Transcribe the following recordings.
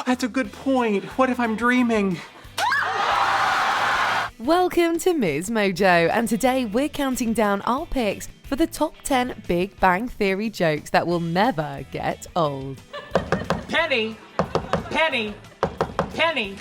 That's a good point. What if I'm dreaming? Welcome to MsMojo, and today we're counting down our picks for the top 10 Big Bang Theory jokes that will never get old. Penny! Penny! Penny!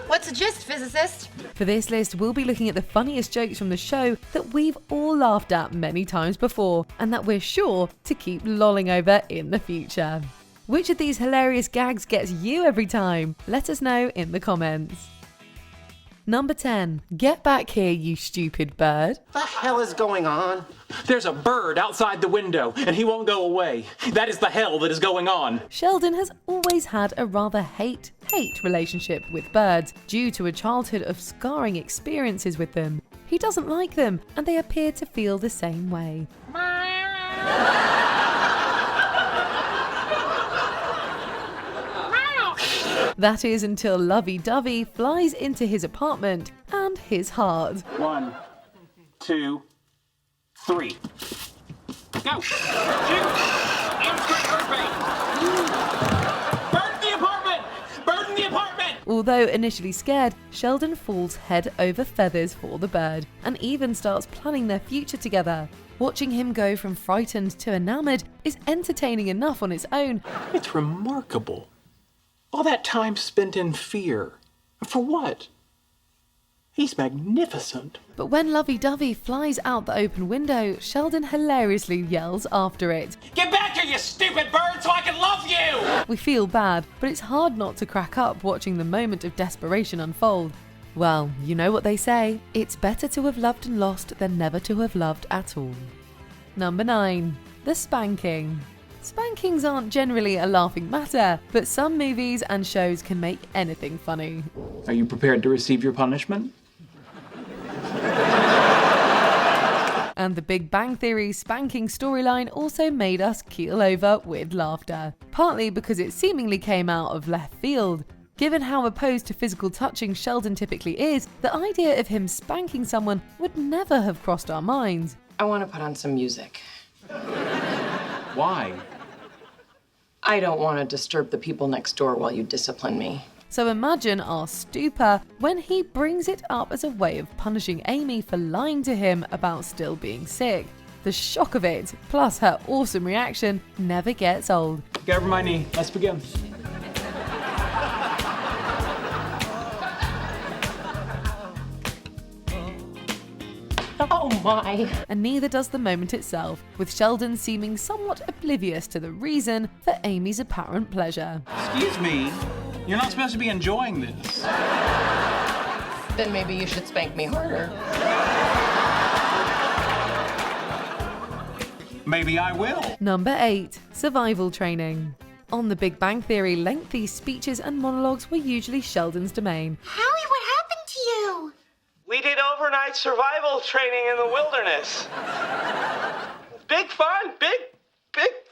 What's the gist, physicist? For this list, we'll be looking at the funniest jokes from the show that we've all laughed at many times before and that we're sure to keep lolling over in the future. Which of these hilarious gags gets you every time? Let us know in the comments. Number 10. Get back here, you stupid bird. The hell is going on? There's a bird outside the window, and he won't go away. That is the hell that is going on. Sheldon has always had a rather hate relationship with birds due to a childhood of scarring experiences with them. He doesn't like them, and they appear to feel the same way. That is until Lovey-Dovey flies into his apartment and his heart. 1, 2, 3. Go! Shoot! Instant earthquake! Burn the apartment! Burn the apartment! Although initially scared, Sheldon falls head over feathers for the bird and even starts planning their future together. Watching him go from frightened to enamored is entertaining enough on its own. It's remarkable. All that time spent in fear. For what? He's magnificent. But when Lovey-Dovey flies out the open window, Sheldon hilariously yells after it. Get back here, you stupid bird, so I can love you! We feel bad, but it's hard not to crack up watching the moment of desperation unfold. Well, you know what they say, it's better to have loved and lost than never to have loved at all. Number 9. The spanking. Spankings aren't generally a laughing matter, but some movies and shows can make anything funny. Are you prepared to receive your punishment? And the Big Bang Theory spanking storyline also made us keel over with laughter, partly because it seemingly came out of left field. Given how opposed to physical touching Sheldon typically is, the idea of him spanking someone would never have crossed our minds. I want to put on some music. Why? I don't want to disturb the people next door while you discipline me. So imagine our stupor when he brings it up as a way of punishing Amy for lying to him about still being sick. The shock of it, plus her awesome reaction, never gets old. Get over my knee. Let's begin. Oh my! And neither does the moment itself, with Sheldon seeming somewhat oblivious to the reason for Amy's apparent pleasure. Excuse me. You're not supposed to be enjoying this. Then maybe you should spank me harder. Maybe I will. Number 8. Survival training. On The Big Bang Theory, lengthy speeches and monologues were usually Sheldon's domain. Howie, what happened to you? We did overnight survival training in the wilderness. Big fun, big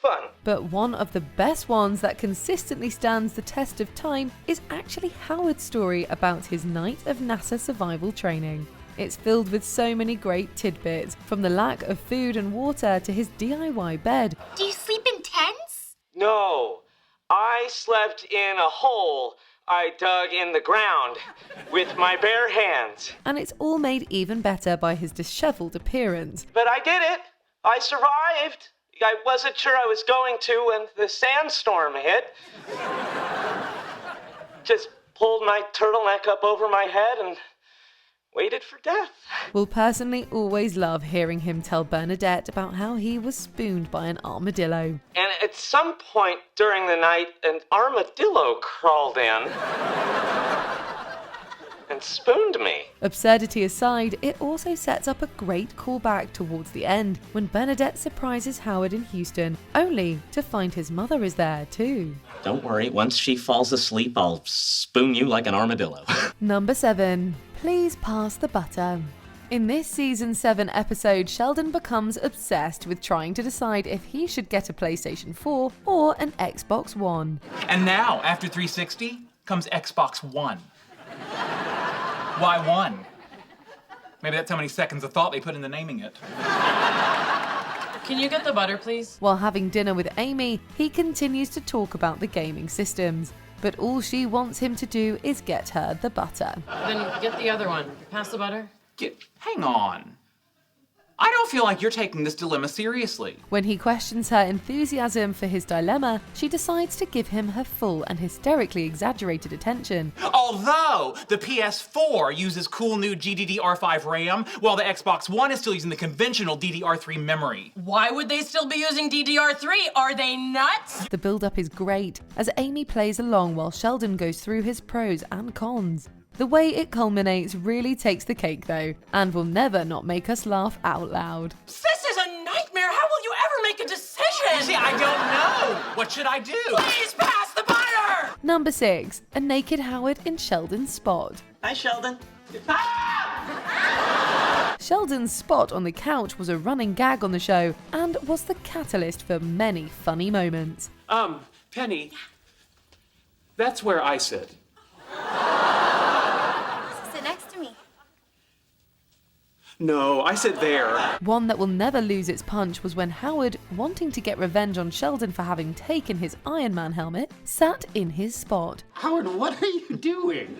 fun. But one of the best ones that consistently stands the test of time is actually Howard's story about his night of NASA survival training. It's filled with so many great tidbits, from the lack of food and water to his DIY bed. Do you sleep in tents? No, I slept in a hole I dug in the ground with my bare hands. And it's all made even better by his disheveled appearance. But I did it. I survived. I wasn't sure I was going to when the sandstorm hit. Just pulled my turtleneck up over my head and waited for death. Will personally always love hearing him tell Bernadette about how he was spooned by an armadillo. And at some point during the night, an armadillo crawled in and spooned me. Absurdity aside, it also sets up a great callback towards the end when Bernadette surprises Howard in Houston, only to find his mother is there too. Don't worry, once she falls asleep, I'll spoon you like an armadillo. Number 7. Please pass the butter. In this season 7 episode, Sheldon becomes obsessed with trying to decide if he should get a PlayStation 4 or an Xbox One. And now, after 360, comes Xbox One. Why one? Maybe that's how many seconds of thought they put into naming it. Can you get the butter, please? While having dinner with Amy, he continues to talk about the gaming systems. but all she wants him to do is get her the butter. Then get the other one. Pass the butter. Hang on. I don't feel like you're taking this dilemma seriously. When he questions her enthusiasm for his dilemma, she decides to give him her full and hysterically exaggerated attention. Although the PS4 uses cool new GDDR5 RAM, while the Xbox One is still using the conventional DDR3 memory. Why would they still be using DDR3? Are they nuts? The build-up is great, as Amy plays along while Sheldon goes through his pros and cons. The way it culminates really takes the cake though, and will never not make us laugh out loud. This is a nightmare. How will you ever make a decision? See, I don't know. What should I do? Please pass the butter! Number 6. A naked Howard in Sheldon's spot. Hi, Sheldon. Sheldon's spot on the couch was a running gag on the show, and was the catalyst for many funny moments. Penny, that's where I sit. Sit next to me. No, I sit there. One that will never lose its punch was when Howard, wanting to get revenge on Sheldon for having taken his Iron Man helmet, sat in his spot. Howard, what are you doing?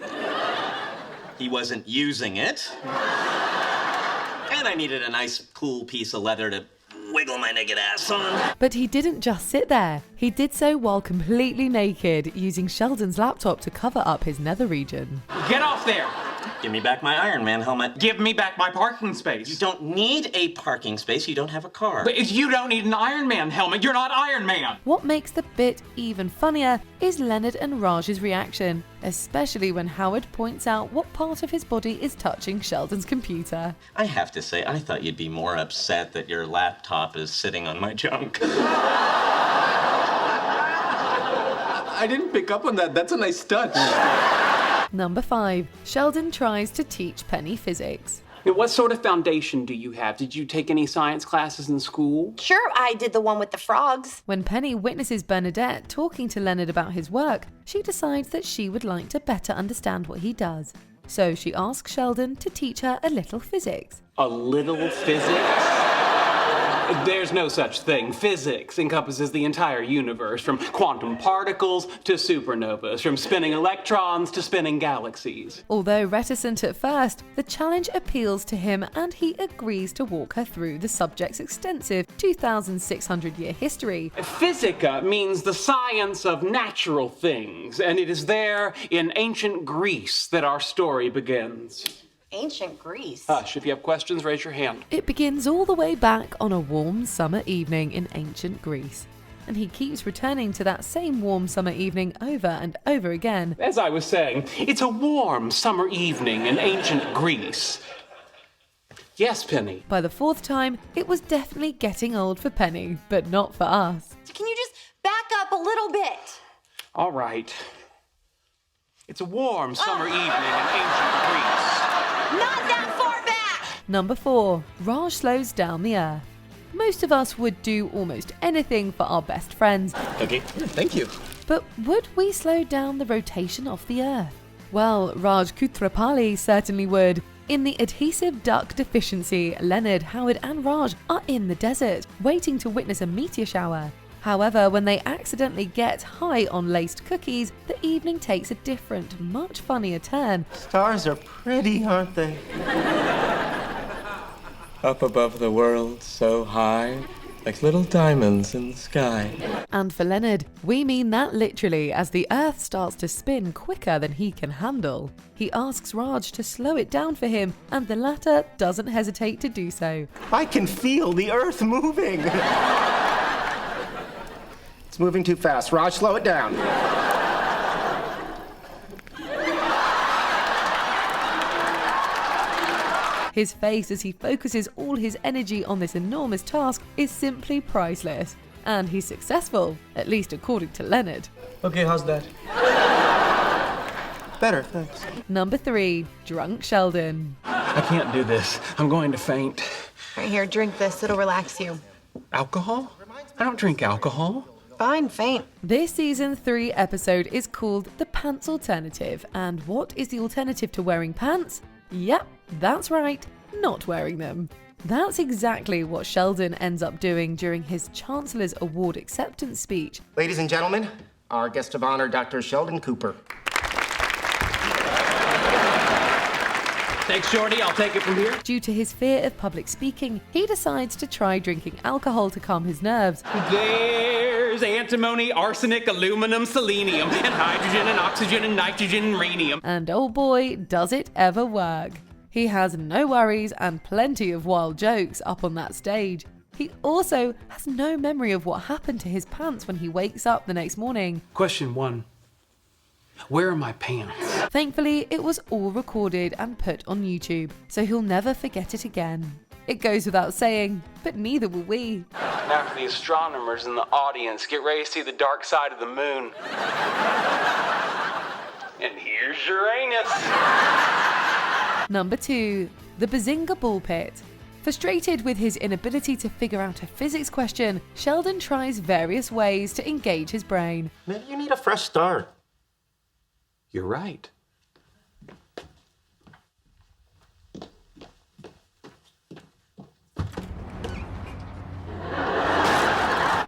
He wasn't using it. And I needed a nice, cool piece of leather to wiggle my naked ass on. But he didn't just sit there. He did so while completely naked, using Sheldon's laptop to cover up his nether region. Get off there. Give me back my Iron Man helmet. Give me back my parking space. You don't need a parking space. You don't have a car. But if you don't need an Iron Man helmet, you're not Iron Man. What makes the bit even funnier is Leonard and Raj's reaction, especially when Howard points out what part of his body is touching Sheldon's computer. I have to say, I thought you'd be more upset that your laptop is sitting on my junk. I didn't pick up on that. That's a nice touch. Number 5. Sheldon tries to teach Penny physics. What sort of foundation do you have? Did you take any science classes in school? Sure, I did the one with the frogs. When Penny witnesses Bernadette talking to Leonard about his work, she decides that she would like to better understand what he does. So she asks Sheldon to teach her a little physics. A little physics? There's no such thing. Physics encompasses the entire universe, from quantum particles to supernovas, from spinning electrons to spinning galaxies. Although reticent at first, the challenge appeals to him and he agrees to walk her through the subject's extensive 2,600-year history. Physica means the science of natural things, and it is there in ancient Greece that our story begins. Ancient Greece. Hush, if you have questions, raise your hand. It begins all the way back on a warm summer evening in ancient Greece. And he keeps returning to that same warm summer evening over and over again. As I was saying, it's a warm summer evening in ancient Greece. Yes, Penny. By the 4th time, it was definitely getting old for Penny, but not for us. Can you just back up a little bit? All right. It's a warm summer evening in ancient Greece. Not that far back! Number 4. Raj slows down the earth. Most of us would do almost anything for our best friends. Okay, thank you. But would we slow down the rotation of the earth? Well, Raj Kutrapali certainly would. In the adhesive duct deficiency, Leonard, Howard and Raj are in the desert, waiting to witness a meteor shower. However, when they accidentally get high on laced cookies, the evening takes a different, much funnier turn. Stars are pretty, aren't they? Up above the world, so high, like little diamonds in the sky. And for Leonard, we mean that literally, as the earth starts to spin quicker than he can handle. He asks Raj to slow it down for him, and the latter doesn't hesitate to do so. I can feel the earth moving. It's moving too fast. Raj, slow it down. His face as he focuses all his energy on this enormous task is simply priceless. And he's successful, at least according to Leonard. Okay, how's that? Better, thanks. Number 3. Drunk Sheldon. I can't do this. I'm going to faint. Right here, drink this. It'll relax you. Alcohol? I don't drink alcohol. Fine, faint. This season 3 episode is called The Pants Alternative. And what is the alternative to wearing pants? Yep, that's right, not wearing them. That's exactly what Sheldon ends up doing during his Chancellor's Award acceptance speech. Ladies and gentlemen, our guest of honor, Dr. Sheldon Cooper. Thanks, Shorty. I'll take it from here. Due to his fear of public speaking, he decides to try drinking alcohol to calm his nerves. There's antimony, arsenic, aluminum, selenium, and hydrogen, and oxygen, and nitrogen, and rhenium. And oh boy, does it ever work. He has no worries and plenty of wild jokes up on that stage. He also has no memory of what happened to his pants when he wakes up the next morning. Question 1. Where are my pants? Thankfully, it was all recorded and put on YouTube, so he'll never forget it again. It goes without saying, but neither will we. Now for the astronomers in the audience, get ready to see the dark side of the moon. And here's Uranus. Number 2. The Bazinga ball pit. Frustrated with his inability to figure out a physics question, Sheldon tries various ways to engage his brain. Maybe you need a fresh start. You're right.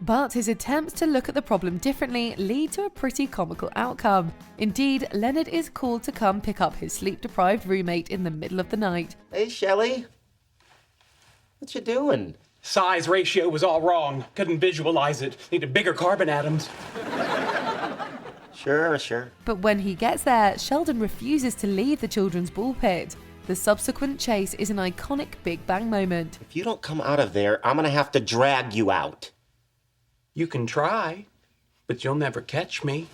But his attempts to look at the problem differently lead to a pretty comical outcome. Indeed, Leonard is called to come pick up his sleep-deprived roommate in the middle of the night. Hey, Shelly. What you doing? Size ratio was all wrong. Couldn't visualize it. Needed bigger carbon atoms. Sure. But when he gets there, Sheldon refuses to leave the children's ball pit. The subsequent chase is an iconic Big Bang moment. If you don't come out of there, I'm gonna have to drag you out. You can try, but you'll never catch me.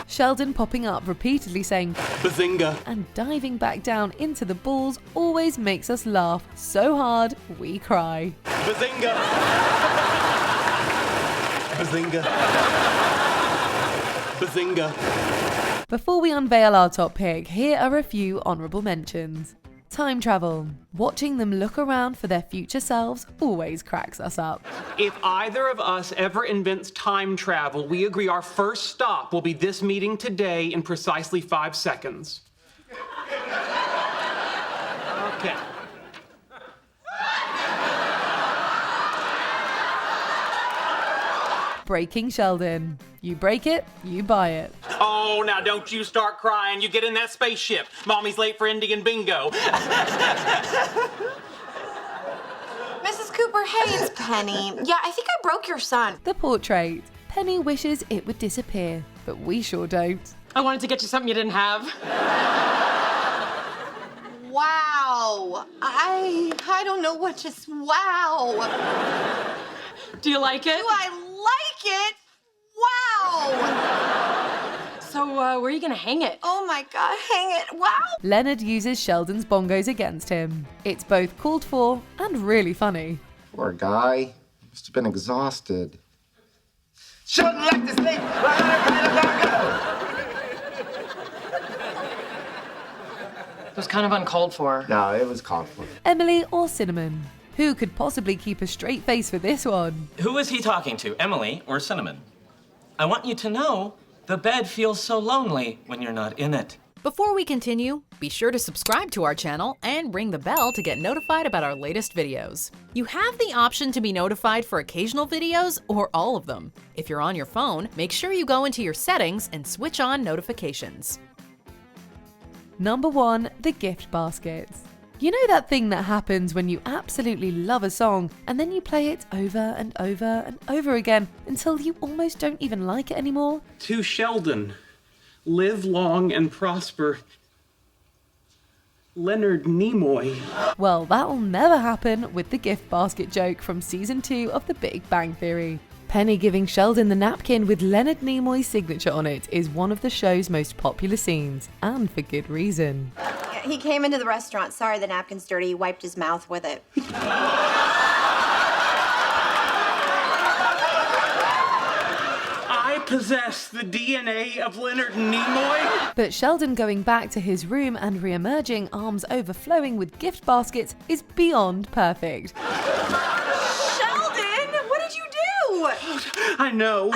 Sheldon popping up repeatedly saying Bazinga. and diving back down into the balls always makes us laugh so hard we cry. Bazinga. Bazinga. Bazinga. Before we unveil our top pick, here are a few honourable mentions. Time travel. Watching them look around for their future selves always cracks us up. If either of us ever invents time travel, we agree our first stop will be this meeting today in precisely 5 seconds. Okay. Breaking Sheldon. You break it, you buy it. Oh, now don't you start crying. You get in that spaceship. Mommy's late for Indian bingo. Mrs. Cooper, hey, it's Penny. Yeah, I think I broke your son. The portrait. Penny wishes it would disappear, but we sure don't. I wanted to get you something you didn't have. Wow. I don't know what just wow. Do you like it? Do I like it? Wow. So, where are you gonna hang it? Oh my God, hang it. Wow. Leonard uses Sheldon's bongos against him. It's both called for and really funny. Poor guy. Must have been exhausted. Shouldn't like to sleep. It was kind of uncalled for. No, it was called for. Emily or Cinnamon? Who could possibly keep a straight face for this one? Who is he talking to, Emily or Cinnamon? I want you to know the bed feels so lonely when you're not in it. Before we continue, be sure to subscribe to our channel and ring the bell to get notified about our latest videos. You have the option to be notified for occasional videos or all of them. If you're on your phone, make sure you go into your settings and switch on notifications. Number 1, the gift baskets. You know that thing that happens when you absolutely love a song and then you play it over and over and over again until you almost don't even like it anymore? To Sheldon, live long and prosper. Leonard Nimoy. Well, that'll never happen with the gift basket joke from season 2 of The Big Bang Theory. Penny giving Sheldon the napkin with Leonard Nimoy's signature on it is one of the show's most popular scenes, and for good reason. He came into the restaurant. Sorry, the napkin's dirty. He wiped his mouth with it. I possess the DNA of Leonard Nimoy. But Sheldon going back to his room and re-emerging, arms overflowing with gift baskets, is beyond perfect. Sheldon, what did you do? I know.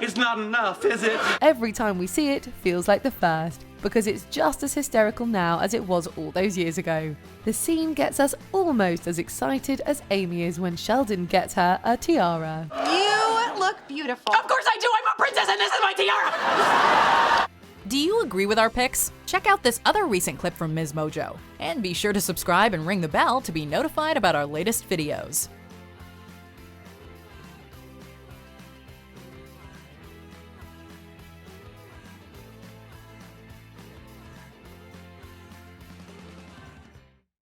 It's not enough, is it? Every time we see it, feels like the first. because it's just as hysterical now as it was all those years ago. The scene gets us almost as excited as Amy is when Sheldon gets her a tiara. You look beautiful. Of course I do! I'm a princess and this is my tiara! Do you agree with our picks? Check out this other recent clip from MsMojo. And be sure to subscribe and ring the bell to be notified about our latest videos.